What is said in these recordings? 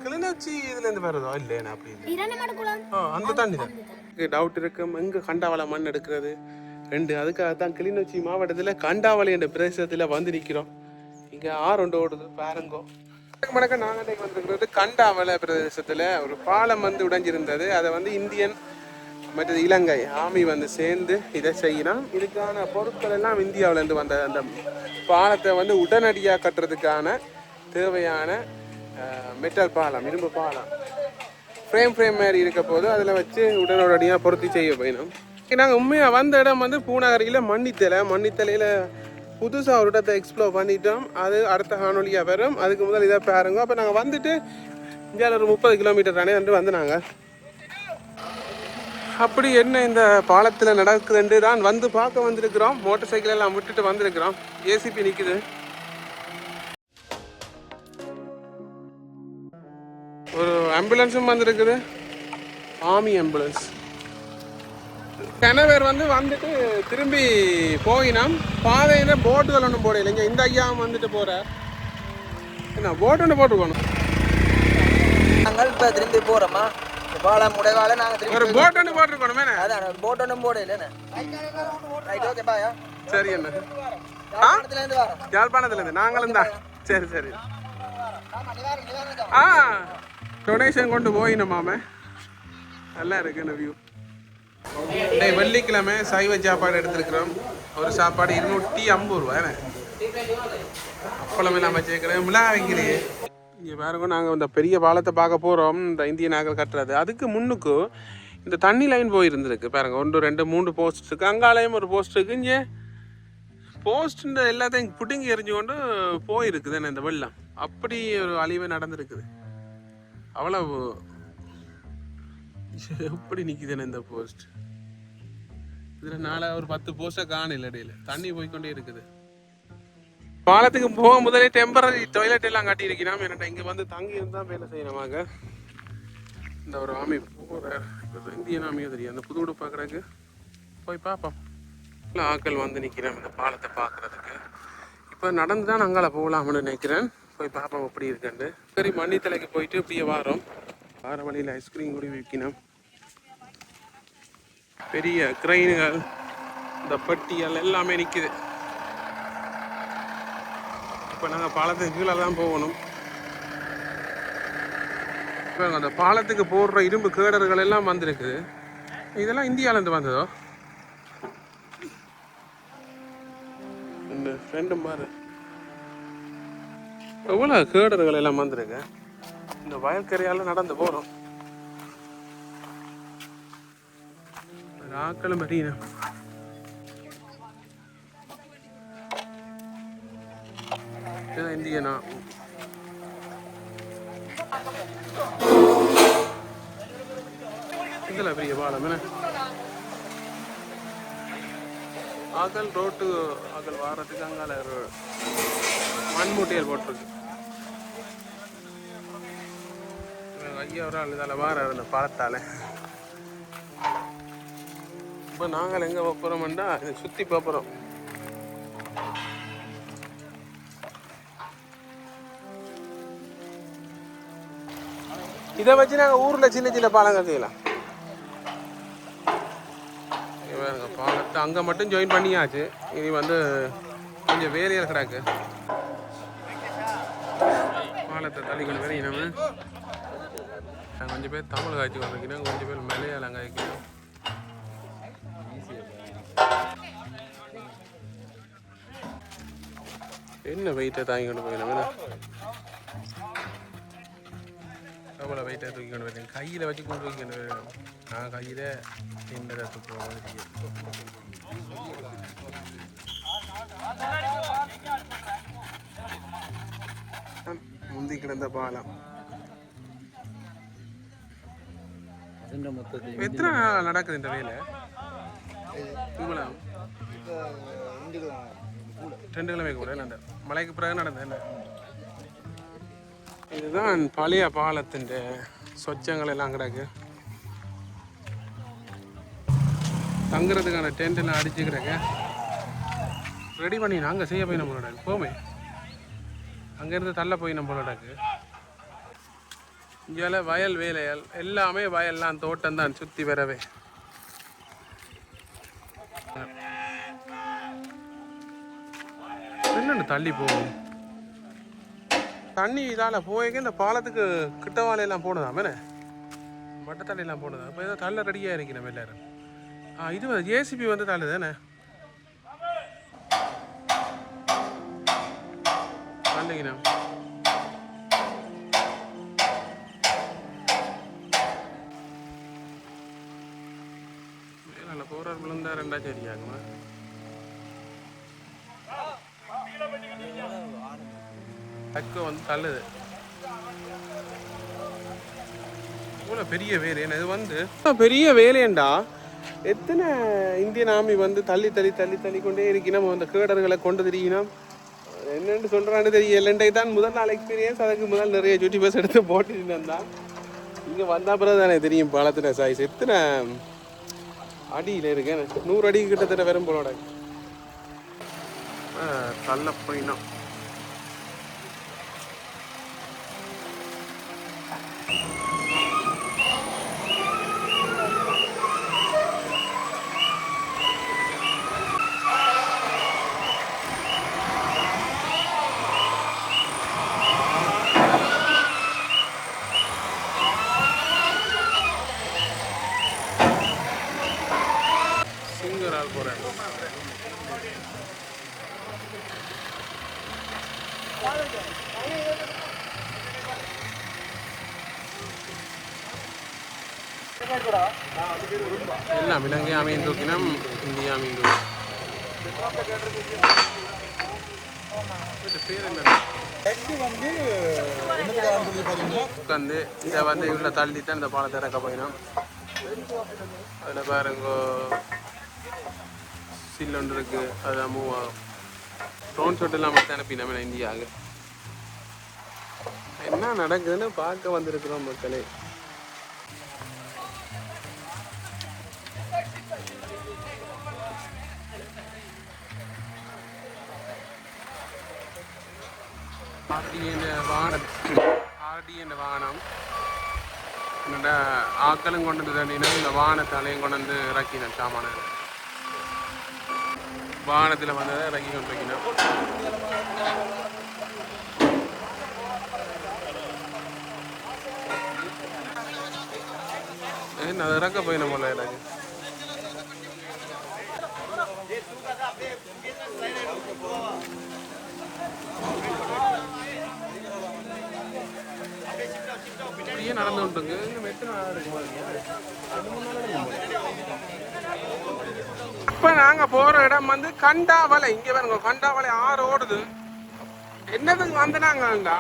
கிளிநொச்சி இதுல இருந்து வருதோ இல்லையா அப்படி அந்த தண்ணி தான் டவுட் இருக்கு. எங்க கண்டாவளை மண் எடுக்கிறது ரெண்டு, அதுக்காக தான் கிளிநொச்சி மாவட்டத்துல கண்டாவளை என்ற பிரதேசத்துல வந்து நிக்கிறோம். இங்க ஆறு ஓடுது பாருங்கோ. வணக்கம், நாங்கள் இன்னைக்கு வந்துருக்கிறது கண்டாவளை பிரதேசத்துல ஒரு பாலம் வந்து உடைஞ்சிருந்தது. அதை வந்து இந்தியன் மற்றது இலங்கை ஆர்மி வந்து சேர்ந்து இதை செய்யணும். இதுக்கான பொருட்கள் எல்லாம் இந்தியாவிலேருந்து வந்த அந்த பாலத்தை வந்து உடனடியாக கட்டுறதுக்கான தேவையான மெட்டல் பாலம், இரும்பு பாலம் ஃப்ரேம் மாதிரி இருக்க போது அதில் வச்சு உடனடியாக பொருத்தி செய்ய போயிடும். நாங்கள் உண்மையாக வந்த இடம் வந்து பூநகரியில் மண்ணித்தலையில் புதுசாக ஒரு இடத்தை எக்ஸ்ப்ளோர் பண்ணிட்டோம். அது அடுத்த காணொலியாக வரும். அதுக்கு முதல் இதை பாருங்க. அப்போ நாங்கள் வந்துட்டு இந்தியாவில் ஒரு 30 கிலோமீட்டர் தானே வந்து நாங்கள் அப்படி என்ன இந்த பாலத்தில் நடக்குதுன்னு தான் வந்து பார்க்க வந்திருக்கிறோம். மோட்டர் சைக்கிள் எல்லாம் விட்டுட்டு வந்திருக்கிறோம். ஏசிபி நிற்குது. ஒரு ஆம்புலன்ஸும் வந்திருக்குது, ஆர்மி ஆம்புலன்ஸ். கணவர் வந்துட்டு திரும்பி போயினோம். பாதையில் போட்டுகள் ஒன்றும் போடல. இங்கே இந்த ஐயாவும் வந்துட்டு போகிறார். என்ன போட் ஒன்று போட்டுக்கணும். நாங்கள் இப்போ திரும்பி போகிறோமா பாலம் முடைகால நாங்கள் ஒரு போட் ஒன்று போட்டுருக்கணுமே. அதான் போட் ஒன்றும் போட இல்லைண்ணே. ரைட், ஓகே பாயா. சரி என்ன யாழ்ப்பாணத்துலேருந்து வரோம். யாழ்ப்பாணத்துலேருந்து நாங்களும் தான். சரி சரி. டொனேஷன் கொண்டு போயினோமாமே. நல்லா இருக்கு இந்த வியூ. வெள்ளிக்கிழமை சைவ சாப்பாடு எடுத்துருக்கிறோம். ஒரு சாப்பாடு 250 ரூபா. அப்பளம் எல்லாம் வச்சுருக்கிறேன். மிளகாய்க்கிலேயே இங்கே பாருங்க, நாங்கள் இந்த பெரிய பாலத்தை பார்க்க போகிறோம். இந்த இந்திய நாகல் கட்டுறது அதுக்கு முன்னுக்கு இந்த தண்ணி லைன் போயிருந்துருக்கு பாருங்க. 1 2 3 போஸ்ட் இருக்குது. அங்காலயம் ஒரு போஸ்ட் இருக்குது. இங்கே போஸ்ட் எல்லாத்தையும் புடுங்கி எறிஞ்சு கொண்டு போயிருக்குது இந்த வெள்ளம். அப்படி ஒரு அழிவு நடந்திருக்குது. அவ்வளவு எப்படி நிற்குதுன்னு இந்த போஸ்ட். இதில் ஒரு 10 போஸ்ட்டை காணல. இடையில தண்ணி போய்கொண்டே இருக்குது. பாலத்துக்கு போக முதலே டெம்பரரி டாய்லெட் எல்லாம் கட்டி இருக்கிறோம். என்னட்ட இங்கே வந்து தங்கி இருந்தால் வேலை செய்யணுமாங்க. இந்த ஒரு ஆமி போகிறார். இந்தியன் ஆமியோ தெரியும். அந்த புது உடுப்பு பார்க்குறதுக்கு போய் பார்ப்போம். இல்லை ஆக்கள் வந்து நிற்கிறேன் இந்த பாலத்தை பார்க்குறதுக்கு. இப்போ நடந்து தான் அங்கால போகலாம்னு நினைக்கிறேன். போய் பார்ப்போம் எப்படி இருக்குன்னு. சரி, மண்ணித்தலைக்கு போயிட்டு இப்படியே வார வழியில் ஐஸ்கிரீம் கூட விற்கணும். பெரிய கிரெயின்கள், இந்த பட்டியல் எல்லாமே நிற்குது. இப்போ நாங்கள் பாலத்துக்கு கீழே தான் போகணும். இப்போ அந்த பாலத்துக்கு போடுற இரும்பு கேடர்கள் எல்லாம் வந்திருக்குது. இதெல்லாம் இந்தியாவிலேருந்து வந்ததோ? இந்த ஃப்ரெண்டும் பாரு எவ்வளோ கேடர்கள் எல்லாம் வந்திருக்கு. இந்த வயல்கரையால் நடந்து போகிறோம். ஆக்களும் மறியின. இந்தியனா இதில் பெரிய பாலம் என்ன ஆக்கள் ரோட்டு ஆக்கள் வாரத்துக்கு அங்கால மண்மூட்டையல் போட்டிருக்கு. ஐயா ஒரு ஆள் இதால் வாரார் இந்த பாலத்தால். இப்போ நாங்கள் எங்கே போகிறோம்னா இதை சுற்றி பார்க்குறோம். இதை வச்சு நாங்கள் ஊரில் சின்ன சின்ன பாலங்கள் செய்யலாம். பாலத்தை அங்கே மட்டும் ஜாயின் பண்ணியாச்சு. இனி கொஞ்சம் வேலையில் கிடக்கு. பாலத்தை தள்ளிக்கொண்டு வேற நம்ம கொஞ்சம் பேர் தமிழ் காய்ச்சி வந்திருக்கணும், கொஞ்சம் பேர் மலையாளம் காய்க்கணும். என்ன வெயிட்டை தாங்கி கொண்டு போயிடணும். எவ்வளோ வெயிட்டாக தூக்கி கொண்டு போயிருக்கேன். கையில் வச்சு கொண்டு போய் கொண்டு போயிடணும். நான் கையில் என்ன தூக்குவோம். முந்தி கிடந்த பாலம் எத்தனை நாள் நடக்குது இந்த வேலை? 2 கிழமை கூட இல்லை. மழைக்கு பிறகு நடந்தது என்ன? இதுதான் பழைய பாலத்தின் சொச்சங்கள் எல்லாம் கிடக்கு. தங்குறதுக்கான டென்ட் எல்லாம் அடிச்சு கிடக்கு. ரெடி பண்ணி நாங்கள் செய்ய போய் நம்மளோட போமே அங்கேருந்து தள்ள போய் நம்மளோடக்கு. இங்கே வயல் வேலைகள் எல்லாமே வயல்லாம் தோட்டம் தான் சுற்றி வரவே. என்னென்னு தள்ளி போகும் தண்ணி இதால் போய்க்கு இந்த பாலத்துக்கு கிட்ட வாழையெல்லாம் போனதாம் என்ன மட்டை தண்ணியெல்லாம் போனதா. இப்போ ஏதோ தள்ள ரெடியாக இருக்கணும் எல்லாரும். இது ஜேசிபி வந்து தள்ளுது தானே தள்ளிக்கணும். நல்ல போரார் விழுந்தா ரெண்டா சரியாகுமா. தக்க வந்து தள்ளுது இவ்வளோ பெரிய வேலை. இது வந்து பெரிய வேலையண்டா. எத்தனை இந்தியன் ஆர்மி வந்து தள்ளி தள்ளி தள்ளி தள்ளி கொண்டே இருக்கணும். அந்த கேடர்களை கொண்டு திரிக்கணும். என்னென்னு சொல்கிறான்னு தெரியல. தான் முதல் நாள் எக்ஸ்பீரியன்ஸ். அதுக்கு முதல் நிறைய யூடியூபர்ஸ் எடுத்து போட்டுட்டு தான் இங்கே வந்தால் பிறகு தானே தெரியும் பாலத்தின சைஸ் எத்தனை அடியில் இருக்கேன். 100 அடி கிட்டத்தட்ட வரும் போலோட தள்ள போயினோம். சிங்கரால் போகிறேன். எல்லாம் இலங்கை ஆமையின் தூக்கினம் இந்திய ஆமையின் தூக்கினம். பேர் என்ன உட்காந்து இதை வந்து இவ்வளோ தள்ளி தான் இந்த பாலத்தை இறக்க போயினோம். அதில் பாருங்க சில் ஒன்று இருக்குது. அதுதான் மூவ் ஆகும். ட்ரோன் ஷாட் எல்லாம் மட்டும் அனுப்பினோம் இந்தியாவுக்கு. என்ன நடக்குதுன்னு பார்க்க வந்திருக்கிறோம் மக்களே. ஆர்டிஎன் வாகனம் என்னோட ஆக்களும் கொண்டு வந்து தண்ணினா இந்த வாகனத்தாலையும் கொண்டு வந்து இறக்கினேன். சாமான வாகனத்தில் வந்ததை இறக்கி கொண்டு வைக்கணும். அது இறக்க போயிடும் போல எனக்கு. இப்படியே நடந்து விட்டுங்க. இப்ப நாங்க போற இடம் வந்து கண்டாவளை. இங்க பாருங்க கண்டாவளை ஆறு ஓடுது. என்னதுக்கு வந்தாங்கண்டா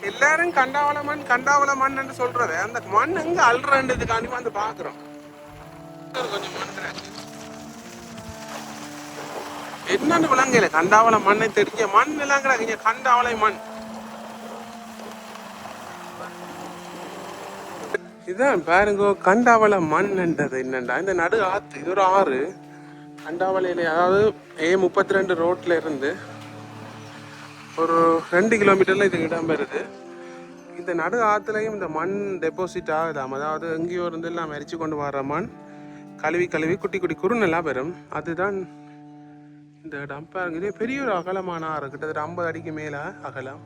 எல்லாரும் கண்டாவளை மண் சொல்றது. அந்த மண் எங்க அல்றதுக்காண்டி வந்து பாக்குறோம். கொஞ்சம் மண் என்னன்னு விளங்கல. கண்டாவளை மண்ணை தெரிஞ்ச மண் எல்லாம் கிடக்குங்க. கண்டாவளை மண் இதுதான் பாருங்க. கண்டாவளை மண்ன்றது என்னண்டா இந்த நடு ஆத்து. இது ஒரு ஆறு. கண்டாவளையில அதாவது A32 ரோட்ல இருந்து ஒரு 2 கிலோமீட்டர்ல இது இடம் வருது. இந்த நடு ஆற்றுலையும் இந்த மண் டெபாசிட் ஆகுதாம். அதாவது எங்கேயோ இருந்து எல்லாம் மரிச்சு கொண்டு வர மண் கழுவி கழுவி குட்டி குட்டி குறுநெல்லாம் வரும். அதுதான் இந்த இடம். பாருங்க இதே பெரிய ஒரு அகலமான ஆறு. கிட்டத்தட்ட 50 அடிக்கு மேலே அகலம்.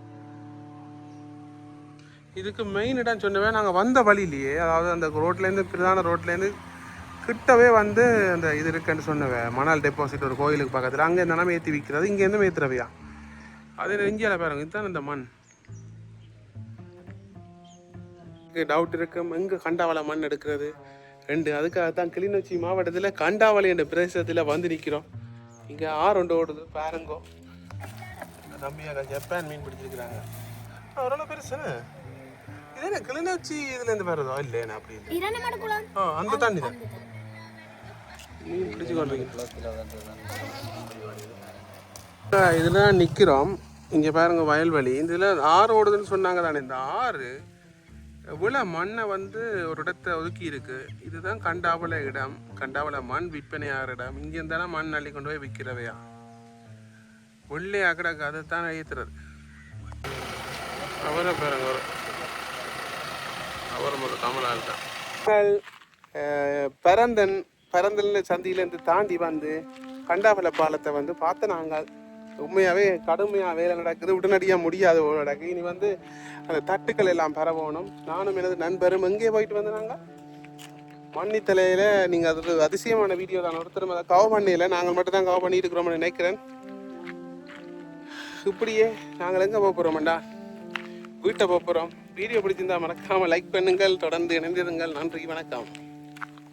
இதுக்கு மெயின் இடம் சொன்னவே நாங்கள் வந்த வழியிலேயே, அதாவது அந்த ரோட்லேருந்து பிரதான ரோட்லேருந்து கிட்டவே வந்து அந்த இது இருக்குன்னு சொன்னவே மணல் டெபாசிட் ஒரு கோயிலுக்கு பக்கத்தில். அங்கே இருந்தாலும் ஏற்றி விற்கிறது. இங்கேருந்து ஏற்றுறவையா அது நெஞ்சியால் பாருங்க. இதுதான் இந்த மண். டவுட் இருக்கும் எங்கே கண்டாவளை மண் எடுக்கிறது ரெண்டு. அதுக்காகத்தான் கிளிநொச்சி மாவட்டத்தில் கண்டாவளை என்ற பிரதேசத்தில் வந்து நிற்கிறோம். இங்கே ஆறு ஓடுது பாருங்கோ. தம்பியாக ஜப்பான் மீன் பிடிச்சிருக்கிறாங்க. ஓரளவு பெருசுன்னு இது என்ன கிளிநொச்சி இதுலேருந்து வருதோ இல்லையா? அப்படி அந்த தண்ணி தான் மீன் பிடிச்சி கொண்டிருக்கீங்க. இதில் நிற்கிறோம். இங்கே பாருங்க வயல்வெளி. இதில் ஆறு ஓடுதுன்னு சொன்னாங்க தானே. இந்த ஆறு இவ்வளோ மண்ணை வந்து ஒரு இடத்த ஒதுக்கி இருக்கு. இதுதான் கண்டாவளை இடம். கண்டாவளை மண் விற்பனையாகிற இடம். இங்கே இருந்தாலும் மண் அள்ளி கொண்டு போய் விற்கிறவையா உள்ளே ஆக்கிடாக்கு. அதை தான் ஏற்றுறது. அவரை பாருங்க ஒரு கமலால் தான் பரந்தன் சந்தியிலேருந்து தாண்டி வந்து கண்டாவளை பாலத்தை வந்து பார்த்து நாங்கள் உண்மையாகவே கடுமையாக வேலை நடக்குது, உடனடியாக முடியாது நடக்கு. இனி வந்து அந்த தட்டுக்கள் எல்லாம் பரவணும். நானும் எனது நண்பரும் எங்கே போயிட்டு வந்து நாங்கள் மண்ணித்தலையில், நீங்கள் அது அதிசயமான வீடியோ தான், ஒருத்தர் அதை கவ பண்ணியில் நாங்கள் மட்டும் தான் கவ பண்ணிட்டு இருக்கிறோம்னு நினைக்கிறேன். இப்படியே நாங்கள் எங்கே போக போகிறோம்டா, வீட்டை போக போகிறோம். வீடியோ பிடிச்சிருந்தா மறக்காமல் லைக் பண்ணுங்கள், தொடர்ந்து இணைந்திருங்கள். நன்றி, வணக்கம்.